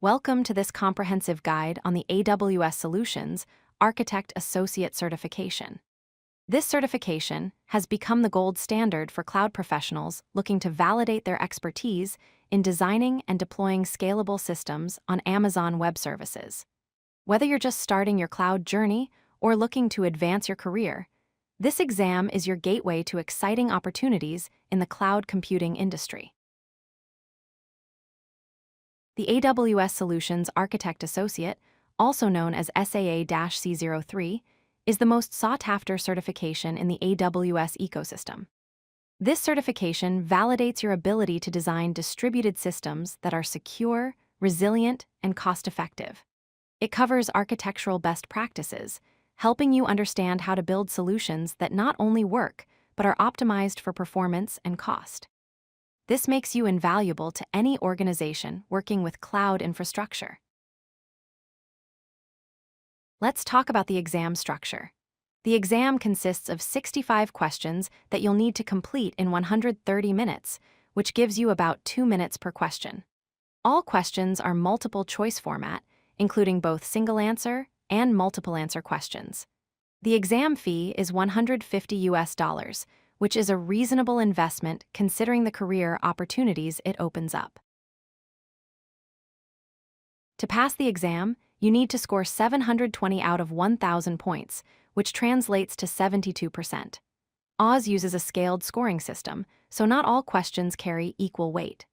Welcome to this comprehensive guide on the AWS Solutions Architect Associate certification. This certification has become the gold standard for cloud professionals looking to validate their expertise in designing and deploying scalable systems on Amazon Web Services. Whether you're just starting your cloud journey or looking to advance your career, this exam is your gateway to exciting opportunities in the cloud computing industry. The AWS Solutions Architect Associate, also known as SAA-C03, is the most sought-after certification in the AWS ecosystem. This certification validates your ability to design distributed systems that are secure, resilient, and cost-effective. It covers architectural best practices, helping you understand how to build solutions that not only work, but are optimized for performance and cost. This makes you invaluable to any organization working with cloud infrastructure. Let's talk about the exam structure. The exam consists of 65 questions that you'll need to complete in 130 minutes, which gives you about 2 minutes per question. All questions are multiple choice format, including both single answer and multiple answer questions. The exam fee is $150, which is a reasonable investment considering the career opportunities it opens up. To pass the exam, you need to score 720 out of 1,000 points, which translates to 72%. AWS uses a scaled scoring system, so not all questions carry equal weight.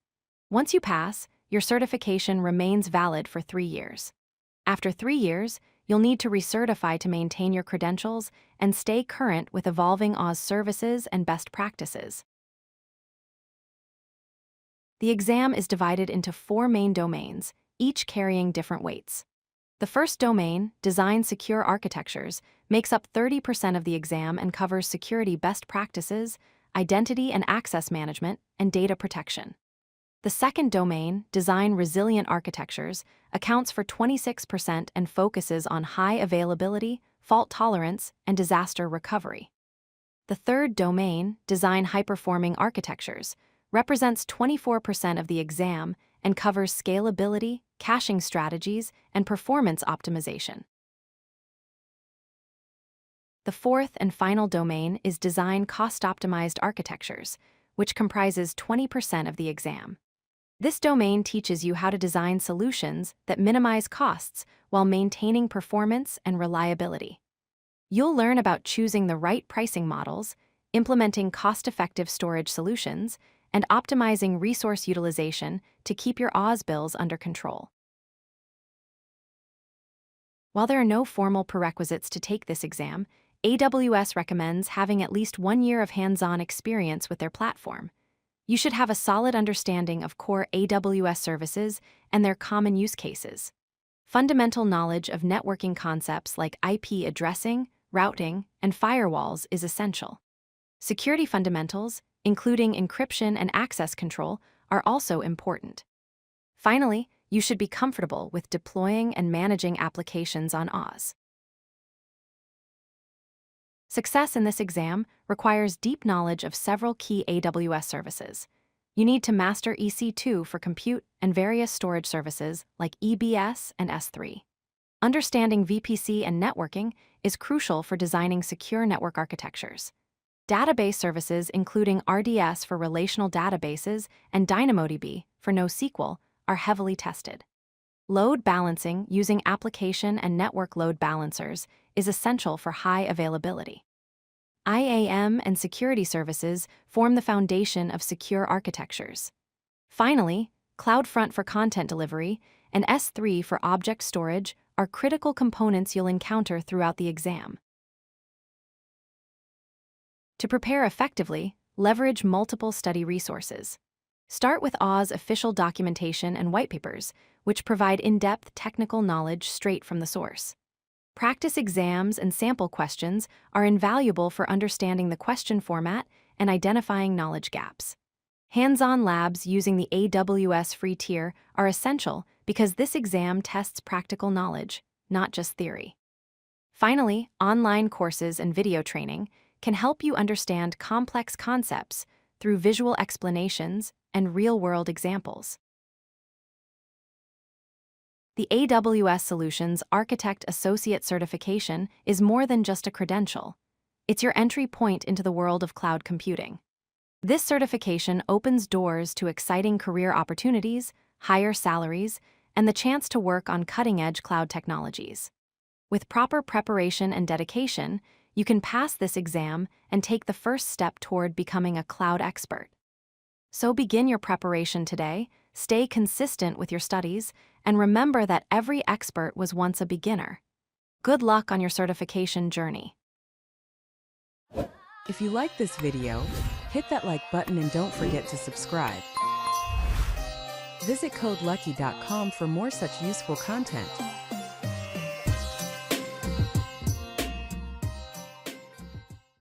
Once you pass, your certification remains valid for 3 years. After 3 years, you'll need to recertify to maintain your credentials and stay current with evolving AWS services and best practices. The exam is divided into 4 main domains, each carrying different weights. The first domain, Design Secure Architectures, makes up 30% of the exam and covers security best practices, identity and access management, and data protection. The second domain, Design Resilient Architectures, accounts for 26% and focuses on high availability, fault tolerance, and disaster recovery. The third domain, Design High-Performing Architectures, represents 24% of the exam and covers scalability, caching strategies, and performance optimization. The fourth and final domain is Design Cost-Optimized Architectures, which comprises 20% of the exam. This domain teaches you how to design solutions that minimize costs while maintaining performance and reliability. You'll learn about choosing the right pricing models, implementing cost-effective storage solutions, and optimizing resource utilization to keep your AWS bills under control. While there are no formal prerequisites to take this exam, AWS recommends having at least 1 year of hands-on experience with their platform. You should have a solid understanding of core AWS services and their common use cases. Fundamental knowledge of networking concepts like IP addressing, routing, and firewalls is essential. Security fundamentals, including encryption and access control, are also important. Finally, you should be comfortable with deploying and managing applications on AWS. Success in this exam requires deep knowledge of several key AWS services. You need to master EC2 for compute and various storage services like EBS and S3. Understanding VPC and networking is crucial for designing secure network architectures. Database services including RDS for relational databases and DynamoDB for NoSQL are heavily tested. Load balancing using application and network load balancers is essential for high availability. IAM and security services form the foundation of secure architectures. Finally, CloudFront for content delivery and S3 for object storage are critical components you'll encounter throughout the exam. To prepare effectively, leverage multiple study resources. Start with AWS official documentation and whitepapers, which provide in-depth technical knowledge straight from the source. Practice exams and sample questions are invaluable for understanding the question format and identifying knowledge gaps. Hands-on labs using the AWS free tier are essential because this exam tests practical knowledge, not just theory. Finally, online courses and video training can help you understand complex concepts through visual explanations and real-world examples. The AWS Solutions Architect Associate certification is more than just a credential. It's your entry point into the world of cloud computing. This certification opens doors to exciting career opportunities, higher salaries, and the chance to work on cutting-edge cloud technologies. With proper preparation and dedication, you can pass this exam and take the first step toward becoming a cloud expert. So begin your preparation today, stay consistent with your studies, and remember that every expert was once a beginner. Good luck on your certification journey. If you like this video, hit that like button and don't forget to subscribe. Visit codelucky.com for more such useful content.